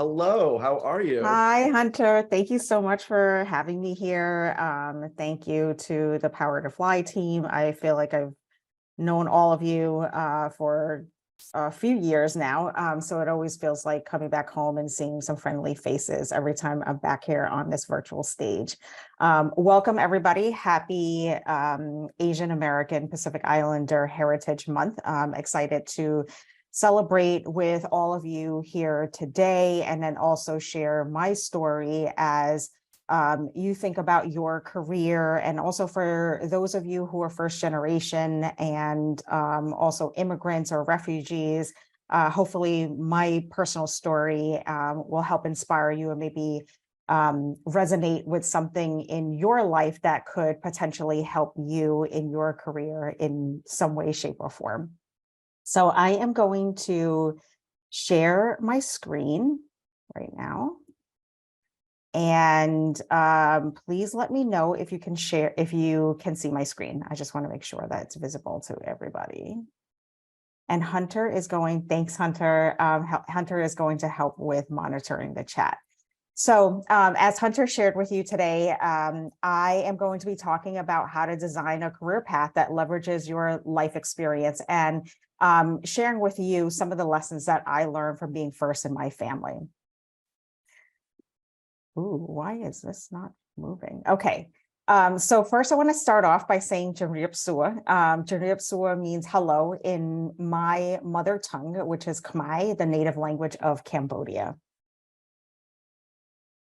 Hello, how are you? Hi, Hunter. Thank you so much for having me here. Thank you to the Power to Fly team. I feel like I've known all of you for a few years now. So it always feels like coming back home and seeing some friendly faces every time I'm back here on this virtual stage. Welcome, everybody. Happy Asian American Pacific Islander Heritage Month. I'm excited to celebrate with all of you here today, and then also share my story as you think about your career, and also for those of you who are first generation and also immigrants or refugees. Hopefully my personal story will help inspire you and maybe resonate with something in your life that could potentially help you in your career in some way, shape, or form. So I am going to share my screen right now. And please let me know if you can share, if you can see my screen. I just want to make sure that it's visible to everybody. And Hunter is going, thanks, Hunter. Hunter is going to help with monitoring the chat. So as Hunter shared with you today, I am going to be talking about how to design a career path that leverages your life experience, and sharing with you some of the lessons that I learned from being first in my family. Ooh, why is this not moving? Okay. So first I want to start off by saying Jariep Sua. Jariep Sua means hello in my mother tongue, which is Khmer, the native language of Cambodia.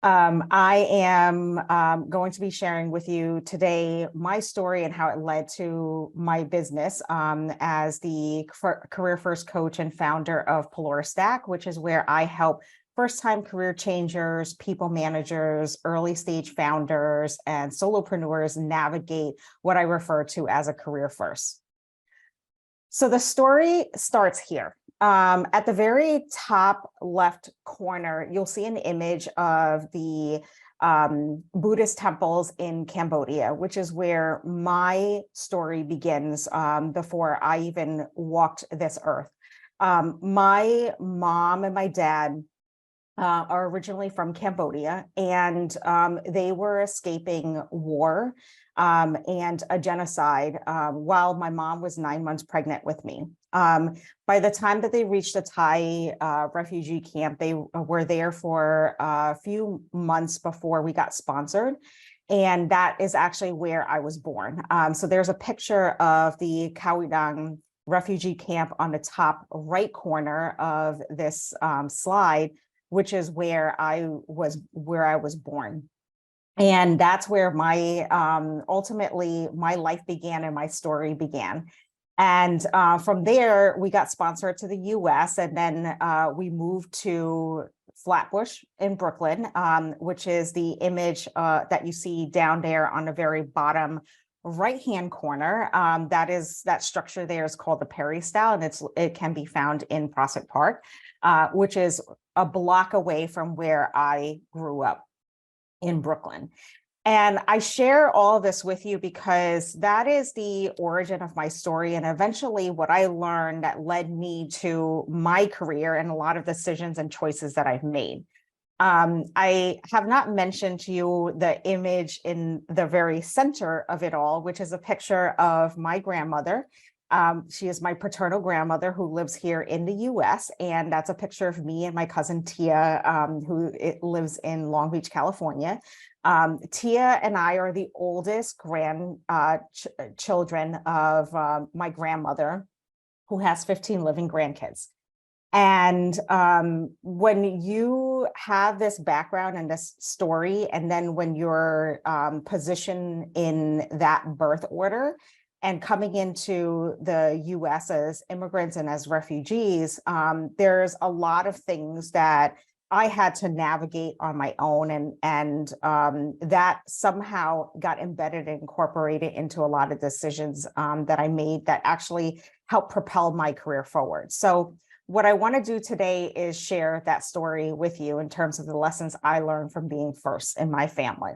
I am going to be sharing with you today my story and how it led to my business as the career first coach and founder of Stack, which is where I help first-time career changers, people managers, early stage founders, and solopreneurs navigate what I refer to as a career first. So the story starts here. At the very top left corner, you'll see an image of the Buddhist temples in Cambodia, which is where my story begins before I even walked this earth. My mom and my dad are originally from Cambodia, and they were escaping war and a genocide while my mom was 9 months pregnant with me. By the time that they reached the Thai refugee camp, they were there for a few months before we got sponsored. And that is actually where I was born. So there's a picture of the Khao Dang refugee camp on the top right corner of this slide, which is where I was born. And that's where my ultimately my life began and my story began. And from there, we got sponsored to the US, and then we moved to Flatbush in Brooklyn, which is the image that you see down there on the very bottom right-hand corner. That structure there is called the Peristyle, and it can be found in Prospect Park, which is a block away from where I grew up in Brooklyn. And I share all of this with you because that is the origin of my story, and eventually what I learned that led me to my career and a lot of decisions and choices that I've made. I have not mentioned to you the image in the very center of it all, which is a picture of my grandmother. She is my paternal grandmother who lives here in the US, and that's a picture of me and my cousin Tia, who lives in Long Beach, California. Tia and I are the oldest children of my grandmother, who has 15 living grandkids. And when you have this background and this story, and then when you're positioned in that birth order and coming into the US as immigrants and as refugees, there's a lot of things that I had to navigate on my own, and that somehow got embedded and incorporated into a lot of decisions that I made that actually helped propel my career forward. So what I want to do today is share that story with you in terms of the lessons I learned from being first in my family.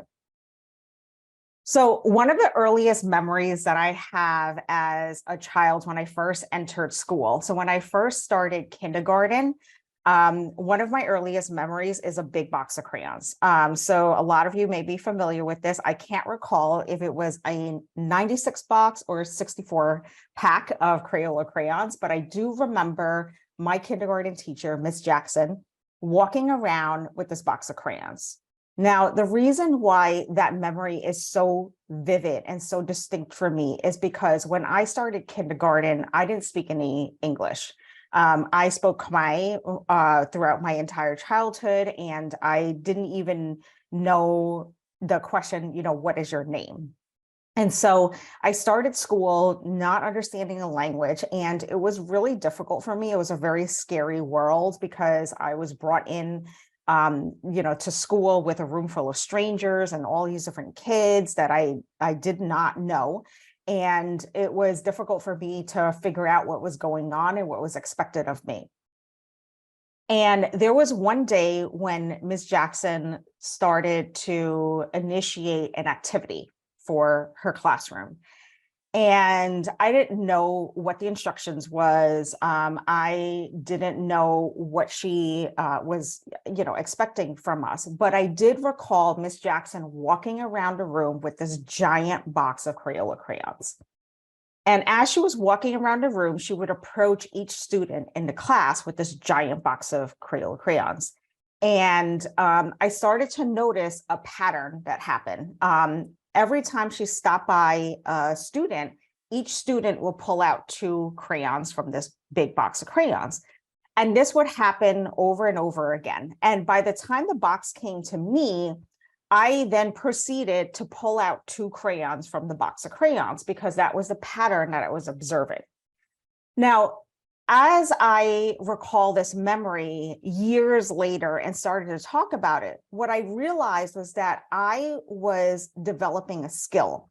So one of the earliest memories that I have as a child when I first entered school, so when I first started kindergarten, One of my earliest memories is a big box of crayons. So a lot of you may be familiar with this. I can't recall if it was a 96 box or a 64 pack of Crayola crayons, but I do remember my kindergarten teacher, Miss Jackson, walking around with this box of crayons. Now, the reason why that memory is so vivid and so distinct for me is because when I started kindergarten, I didn't speak any English. I spoke Khmer throughout my entire childhood, and I didn't even know the question, what is your name? And so I started school not understanding the language, and it was really difficult for me. It was a very scary world because I was brought in, to school with a room full of strangers and all these different kids that I did not know. And it was difficult for me to figure out what was going on and what was expected of me. And there was one day when Ms. Jackson started to initiate an activity for her classroom. And I didn't know what the instructions was. I didn't know what she was, expecting from us. But I did recall Miss Jackson walking around a room with this giant box of Crayola crayons. And as she was walking around the room, she would approach each student in the class with this giant box of Crayola crayons. And I started to notice a pattern that happened. Every time she stopped by a student, each student will pull out 2 crayons from this big box of crayons. And this would happen over and over again. And by the time the box came to me, I then proceeded to pull out 2 crayons from the box of crayons because that was the pattern that I was observing. Now, as I recall this memory years later and started to talk about it, what I realized was that I was developing a skill.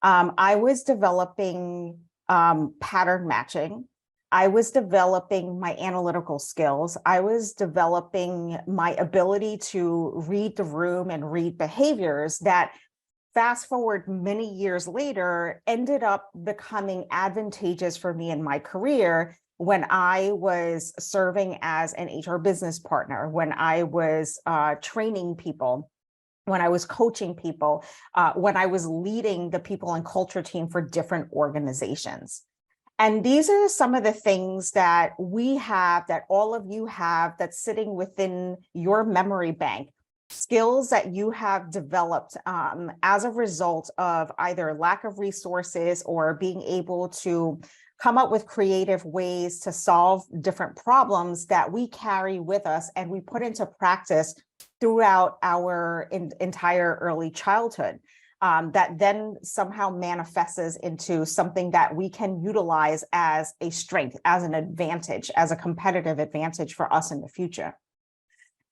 I was developing pattern matching. I was developing my analytical skills. I was developing my ability to read the room and read behaviors that, fast forward many years later, ended up becoming advantageous for me in my career when I was serving as an HR business partner, when I was training people, when I was coaching people, when I was leading the people and culture team for different organizations. And these are some of the things that we have, that all of you have, that's sitting within your memory bank, skills that you have developed as a result of either lack of resources or being able to come up with creative ways to solve different problems that we carry with us and we put into practice throughout our entire early childhood. That then somehow manifests into something that we can utilize as a strength, as an advantage, as a competitive advantage for us in the future.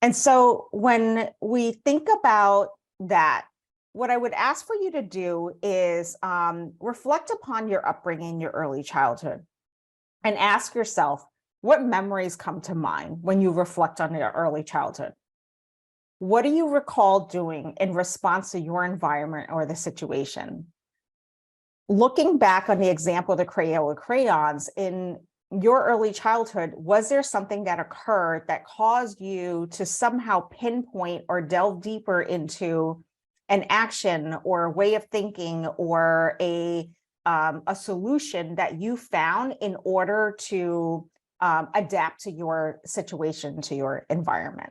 And so when we think about that, what I would ask for you to do is reflect upon your upbringing, your early childhood, and ask yourself, what memories come to mind when you reflect on your early childhood? What do you recall doing in response to your environment or the situation? Looking back on the example of the Crayola crayons, in your early childhood, was there something that occurred that caused you to somehow pinpoint or delve deeper into an action or a way of thinking or a solution that you found in order to adapt to your situation, to your environment?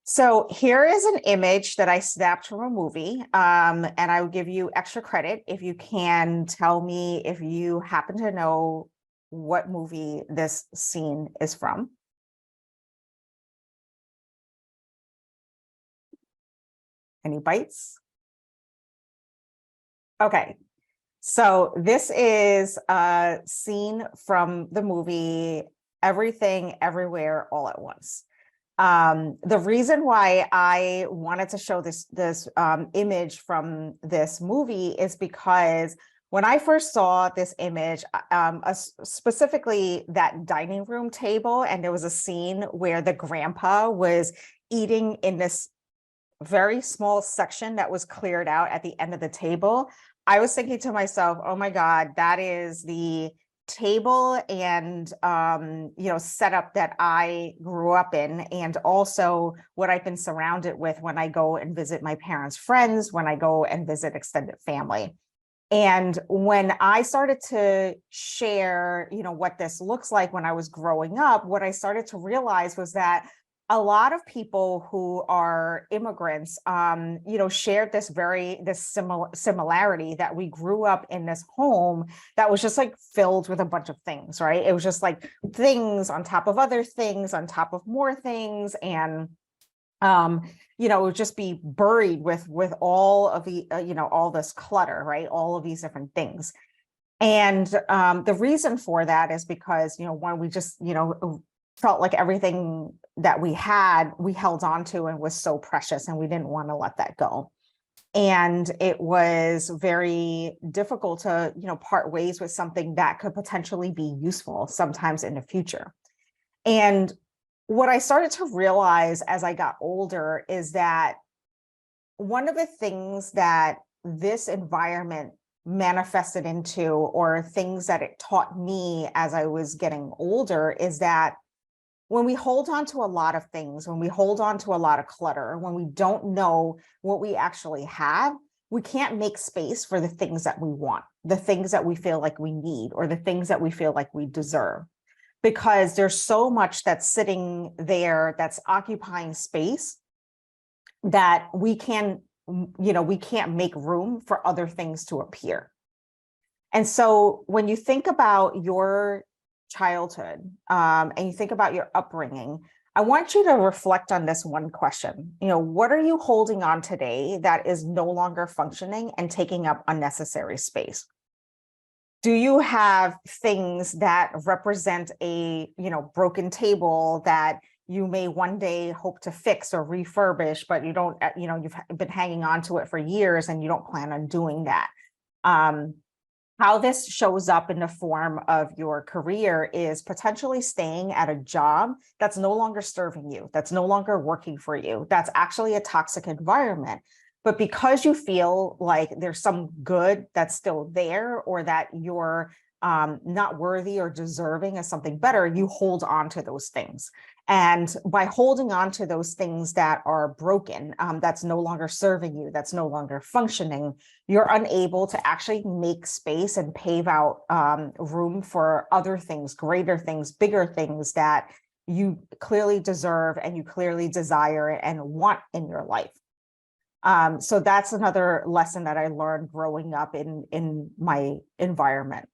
So here is an image that I snapped from a movie, and I will give you extra credit if you can tell me if you happen to know what movie this scene is from. Any bites? Okay, so this is a scene from the movie Everything, Everywhere, All at Once. The reason why I wanted to show this image from this movie is because when I first saw this image, specifically that dining room table, and there was a scene where the grandpa was eating in this very small section that was cleared out at the end of the table, I was thinking to myself, oh my God, that is the table and setup that I grew up in, and also what I've been surrounded with when I go and visit my parents' friends, when I go and visit extended family. And when I started to share, what this looks like when I was growing up, what I started to realize was that a lot of people who are immigrants, shared this similarity, that we grew up in this home that was just like filled with a bunch of things, right? It was just like things on top of other things, on top of more things. And it would just be buried with all of the, all this clutter, right? All of these different things. And the reason for that is because, when we just, felt like everything that we had, we held on to and was so precious, and we didn't want to let that go. And it was very difficult to, part ways with something that could potentially be useful sometimes in the future. And what I started to realize as I got older is that one of the things that this environment manifested into, or things that it taught me as I was getting older, is that when we hold on to a lot of things, when we hold on to a lot of clutter, when we don't know what we actually have, we can't make space for the things that we want, the things that we feel like we need, or the things that we feel like we deserve. Because there's so much that's sitting there that's occupying space that we can't make room for other things to appear. And so when you think about your childhood, and you think about your upbringing, I want you to reflect on this one question. What are you holding on today that is no longer functioning and taking up unnecessary space? Do you have things that represent a, broken table that you may one day hope to fix or refurbish, but you don't, you've been hanging on to it for years and you don't plan on doing that? How this shows up in the form of your career is potentially staying at a job that's no longer serving you, that's no longer working for you, that's actually a toxic environment. But because you feel like there's some good that's still there, or that you're not worthy or deserving of something better, you hold on to those things. And by holding on to those things that are broken, that's no longer serving you, that's no longer functioning, you're unable to actually make space and pave out room for other things, greater things, bigger things that you clearly deserve and you clearly desire and want in your life. So that's another lesson that I learned growing up in my environment.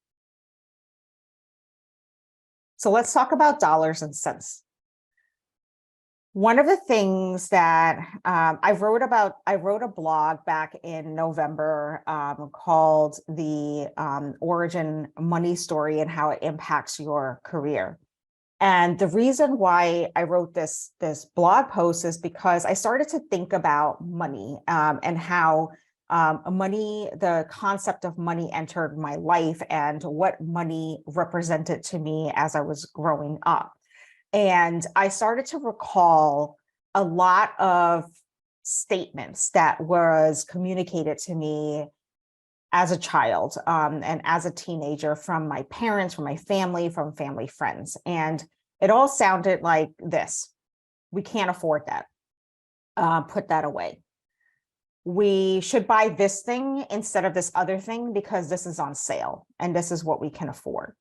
So let's talk about dollars and cents. One of the things that I wrote a blog back in November called the Origin Money Story and How It Impacts Your Career. And the reason why I wrote this blog post is because I started to think about money and how the concept of money entered my life and what money represented to me as I was growing up. And I started to recall a lot of statements that was communicated to me as a child and as a teenager from my parents, from my family, from family friends. And it all sounded like this: we can't afford that. Put that away. We should buy this thing instead of this other thing because this is on sale and this is what we can afford.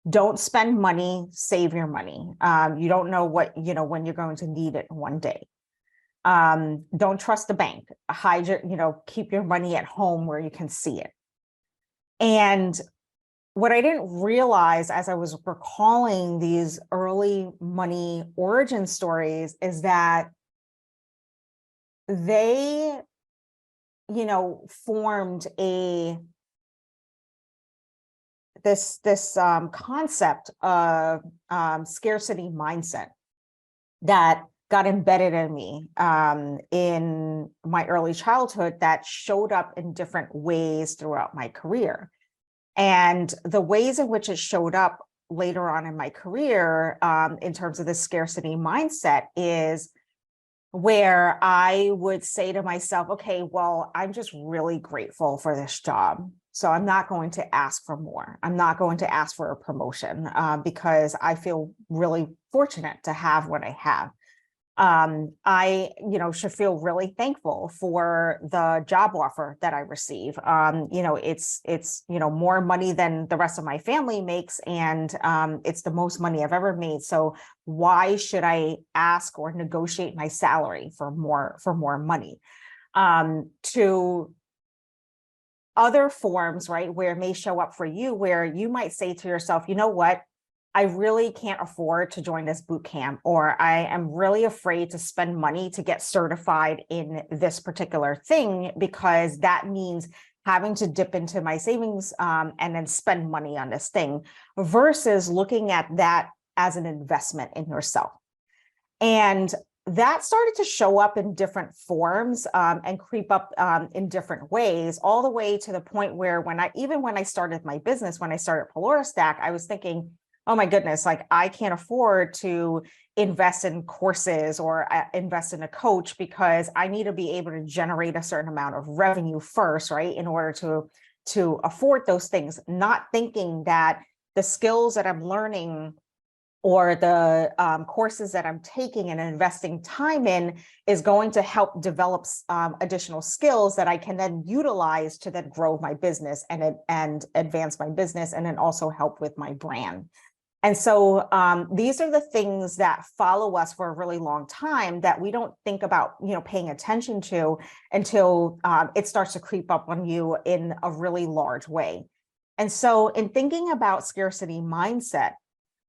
Don't spend money, save your money. You don't know when you're going to need it one day. Don't trust the bank. Keep your money at home where you can see it. And what I didn't realize as I was recalling these early money origin stories is that they, formed this concept of scarcity mindset that got embedded in me in my early childhood, that showed up in different ways throughout my career. And the ways in which it showed up later on in my career in terms of the scarcity mindset is where I would say to myself, okay, well, I'm just really grateful for this job. So I'm not going to ask for more. I'm not going to ask for a promotion because I feel really fortunate to have what I have. I, should feel really thankful for the job offer that I receive. It's more money than the rest of my family makes, and it's the most money I've ever made. So why should I ask or negotiate my salary for more money? To other forms, right, where it may show up for you, where you might say to yourself, you know what? I really can't afford to join this boot camp, or I am really afraid to spend money to get certified in this particular thing, because that means having to dip into my savings and then spend money on this thing, versus looking at that as an investment in yourself. And that started to show up in different forms and creep up in different ways, all the way to the point where when I started my business, when I started Peloristack, I was thinking, oh my goodness, like I can't afford to invest in courses or invest in a coach, because I need to be able to generate a certain amount of revenue first, right, in order to afford those things, not thinking that the skills that I'm learning or the courses that I'm taking and investing time in is going to help develop additional skills that I can then utilize to then grow my business and advance my business, and then also help with my brand. And so these are the things that follow us for a really long time that we don't think about, paying attention to until it starts to creep up on you in a really large way. And so in thinking about scarcity mindset,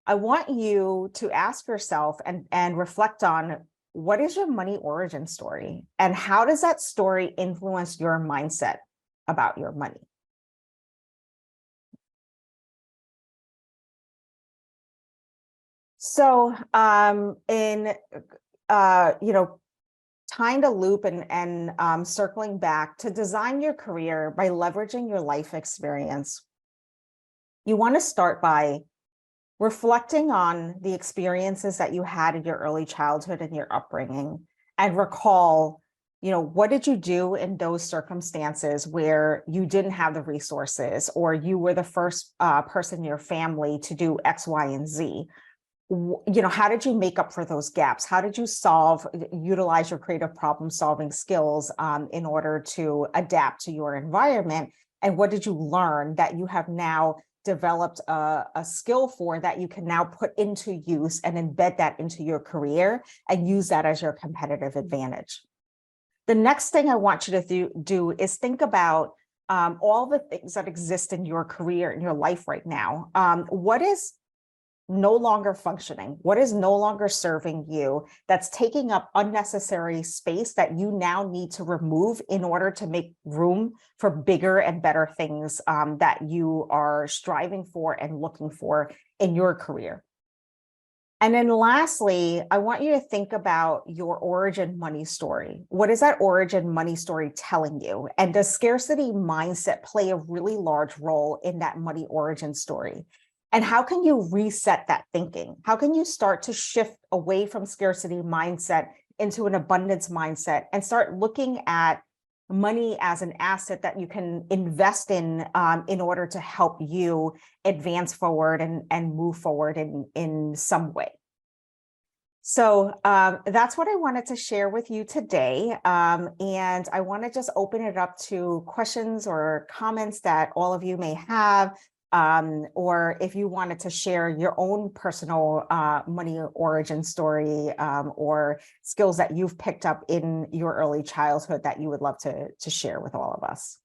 I want you to ask yourself and reflect on, what is your money origin story? And how does that story influence your mindset about your money? So in tying the loop and circling back to design your career by leveraging your life experience, you want to start by reflecting on the experiences that you had in your early childhood and your upbringing, and recall, what did you do in those circumstances where you didn't have the resources, or you were the first person in your family to do X, Y, and Z? How did you make up for those gaps? How did you utilize your creative problem solving skills in order to adapt to your environment? And what did you learn that you have now developed a skill for, that you can now put into use and embed that into your career and use that as your competitive advantage? The next thing I want you to do is think about all the things that exist in your career, in your life right now. What is no longer functioning? What is no longer serving you, that's taking up unnecessary space that you now need to remove in order to make room for bigger and better things that you are striving for and looking for in your career? And then lastly, I want you to think about your origin money story. What is that origin money story telling you? And does scarcity mindset play a really large role in that money origin story? And how can you reset that thinking? How can you start to shift away from scarcity mindset into an abundance mindset and start looking at money as an asset that you can invest in order to help you advance forward and move forward in some way? So that's what I wanted to share with you today. And I want to just open it up to questions or comments that all of you may have. Or if you wanted to share your own personal money origin story or skills that you've picked up in your early childhood that you would love to share with all of us.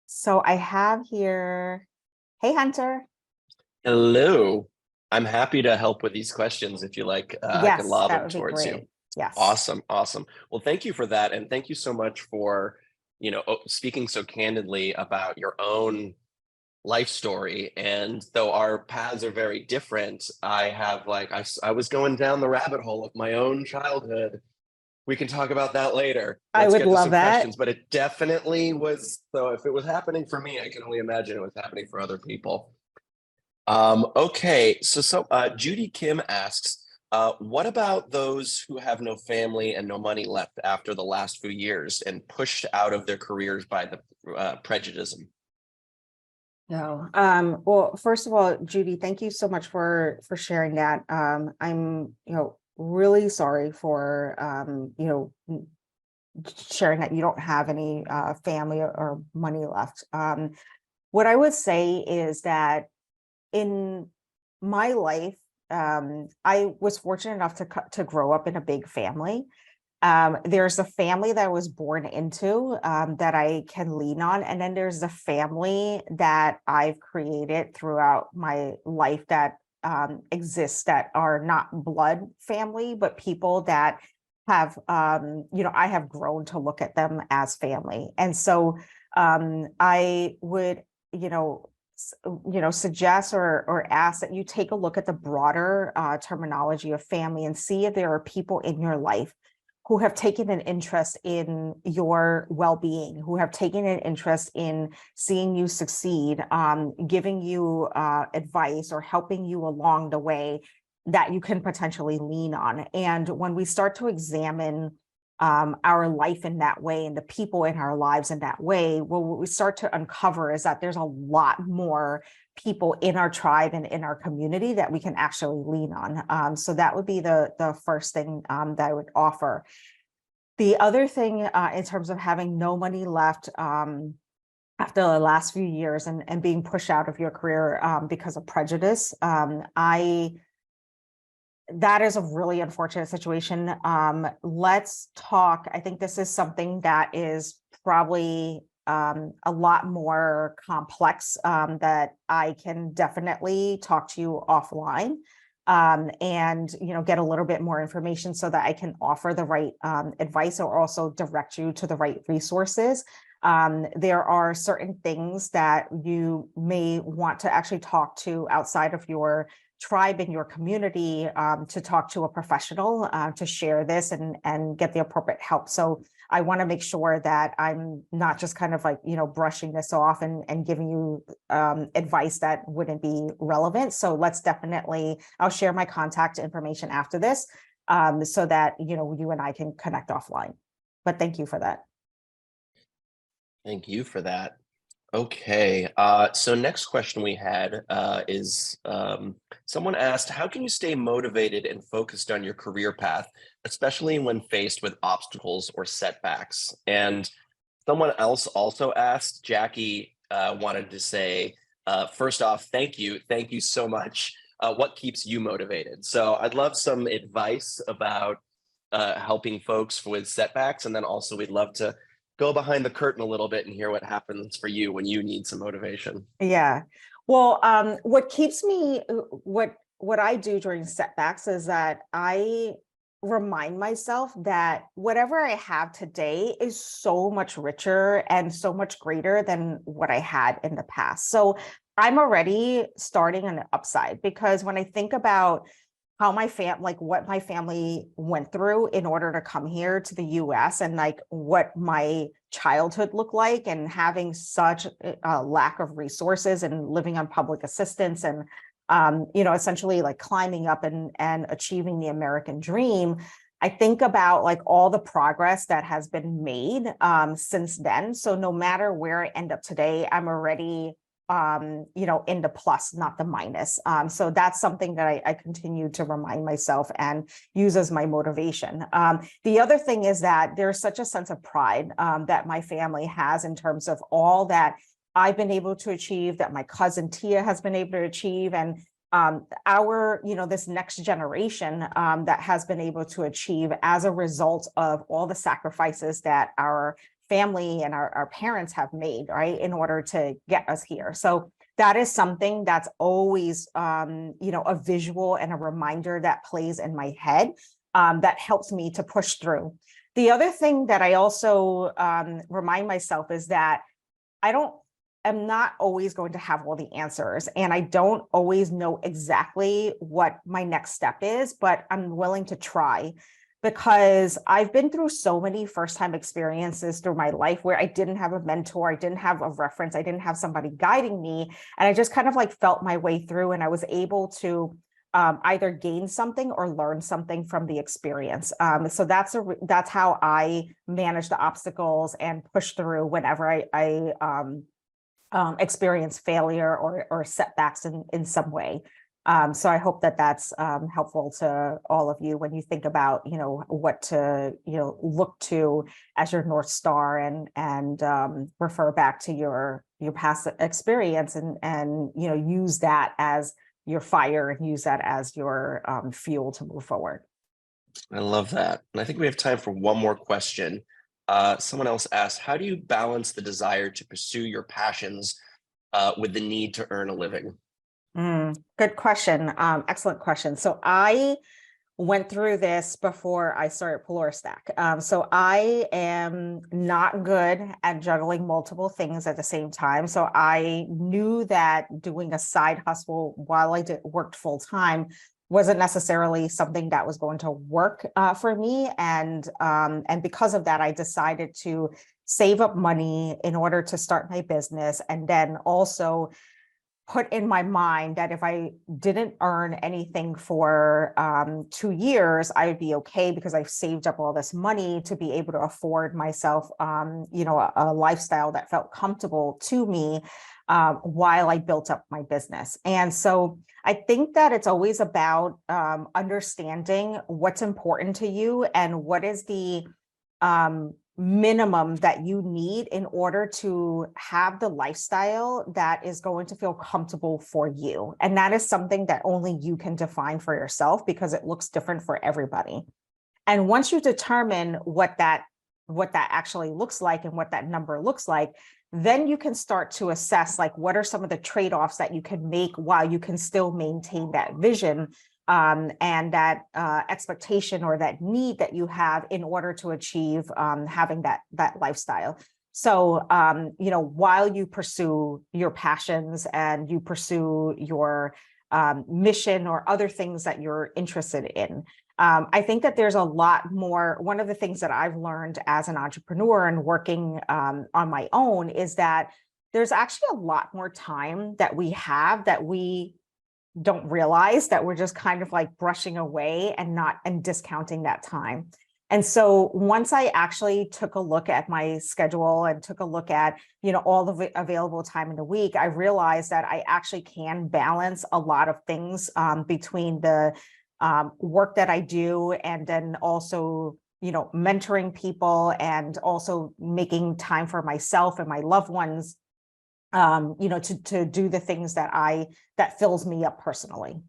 So I have here, hey, Hunter. Hello. I'm happy to help with these questions if you like. I can Yes, lob that them would be towards great. you. Yes. Awesome. Awesome. Well, thank you for that. And thank you so much for, speaking so candidly about your own life story. And though our paths are very different, I have I was going down the rabbit hole of my own childhood. We can talk about that later. I Let's would get to love some that. questions, but it definitely was. So if it was happening for me, I can only imagine it was happening for other people. Okay, so Judy Kim asks, What about those who have no family and no money left after the last few years and pushed out of their careers by the prejudice? No. Well, first of all, Judy, thank you so much for sharing that. I'm, really sorry for sharing that you don't have any family or money left. What I would say is that in my life, I was fortunate enough to grow up in a big family. There's a family that I was born into that I can lean on. And then there's the family that I've created throughout my life that exists that are not blood family, but people that have, I have grown to look at them as family. And so I would, suggest or ask that you take a look at the broader terminology of family and see if there are people in your life who have taken an interest in your well-being, who have taken an interest in seeing you succeed, giving you advice or helping you along the way that you can potentially lean on. And when we start to examine our life in that way and the people in our lives in that way, well, what we start to uncover is that there's a lot more people in our tribe and in our community that we can actually lean on. So that would be the first thing that I would offer. The other thing in terms of having no money left after the last few years and being pushed out of your career because of prejudice, that is a really unfortunate situation. Let's talk. I think this is something that is probably a lot more complex that I can definitely talk to you offline and get a little bit more information so that I can offer the right advice or also direct you to the right resources. There are certain things that you may want to actually talk to outside of your tribe in your community to talk to a professional to share this and get the appropriate help. So I want to make sure that I'm not just kind of like, brushing this off and giving you advice that wouldn't be relevant. So let's definitely, I'll share my contact information after this so that, you and I can connect offline. But thank you for that. Thank you for that. Okay, so next question we had is someone asked, how can you stay motivated and focused on your career path, especially when faced with obstacles or setbacks? And someone else also asked, Jackie wanted to say, first off, thank you so much. What keeps you motivated? So I'd love some advice about helping folks with setbacks, and then also we'd love to go behind the curtain a little bit and hear what happens for you when you need some motivation. Yeah. Well, what keeps me, what I do during setbacks is that I remind myself that whatever I have today is so much richer and so much greater than what I had in the past. So I'm already starting on the upside, because when I think about how what my family went through in order to come here to the US and like what my childhood looked like, and having such a lack of resources and living on public assistance and, essentially like climbing up and achieving the American dream. I think about like all the progress that has been made since then. So no matter where I end up today, I'm already in the plus, not the minus. So that's something that I continue to remind myself and use as my motivation. The other thing is that there's such a sense of pride that my family has in terms of all that I've been able to achieve, that my cousin Tia has been able to achieve, and this next generation that has been able to achieve as a result of all the sacrifices that our family and our parents have made, right, in order to get us here. So that is something that's always, a visual and a reminder that plays in my head that helps me to push through. The other thing that I also remind myself is that I'm not always going to have all the answers, and I don't always know exactly what my next step is, but I'm willing to try, because I've been through so many first-time experiences through my life where I didn't have a mentor, I didn't have a reference, I didn't have somebody guiding me, and I just kind of like felt my way through, and I was able to either gain something or learn something from the experience. So that's how I manage the obstacles and push through whenever I experience failure or setbacks in some way. So I hope that that's helpful to all of you when you think about, what to, look to as your North Star and refer back to your past experience and use that as your fire and use that as your fuel to move forward. I love that. And I think we have time for one more question. Someone else asked, how do you balance the desire to pursue your passions with the need to earn a living? Good question. Excellent question. So I went through this before I started Stack. So I am not good at juggling multiple things at the same time. So I knew that doing a side hustle while I worked full time wasn't necessarily something that was going to work for me. And because of that, I decided to save up money in order to start my business, and then also put in my mind that if I didn't earn anything for 2 years, I would be okay because I've saved up all this money to be able to afford myself, a lifestyle that felt comfortable to me while I built up my business. And so I think that it's always about understanding what's important to you and what is the minimum that you need in order to have the lifestyle that is going to feel comfortable for you. And that is something that only you can define for yourself because it looks different for everybody. And once you determine what that actually looks like and what that number looks like, then you can start to assess like what are some of the trade-offs that you can make while you can still maintain that vision and that expectation or that need that you have in order to achieve having that lifestyle. So, while you pursue your passions and you pursue your mission or other things that you're interested in, I think that there's a lot more. One of the things that I've learned as an entrepreneur and working on my own is that there's actually a lot more time that we have that we don't realize, that we're just kind of like brushing away and discounting that time. And so once I actually took a look at my schedule and took a look at, all the available time in the week, I realized that I actually can balance a lot of things between the work that I do and then also, mentoring people and also making time for myself and my loved ones, to do the things that fills me up personally.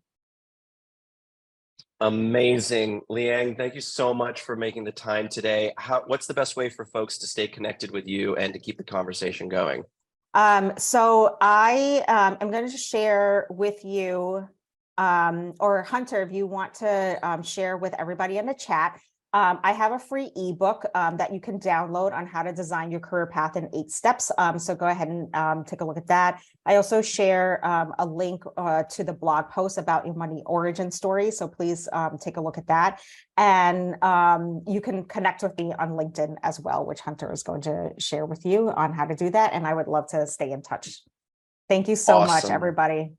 Amazing. Liang, thank you so much for making the time today. What's the best way for folks to stay connected with you and to keep the conversation going? So I am going to share with you, or Hunter, if you want to share with everybody in the chat, I have a free ebook that you can download on how to design your career path in 8 steps. So go ahead and take a look at that. I also share a link to the blog post about your money origin story. So please take a look at that. And you can connect with me on LinkedIn as well, which Hunter is going to share with you on how to do that. And I would love to stay in touch. Thank you so much, everybody.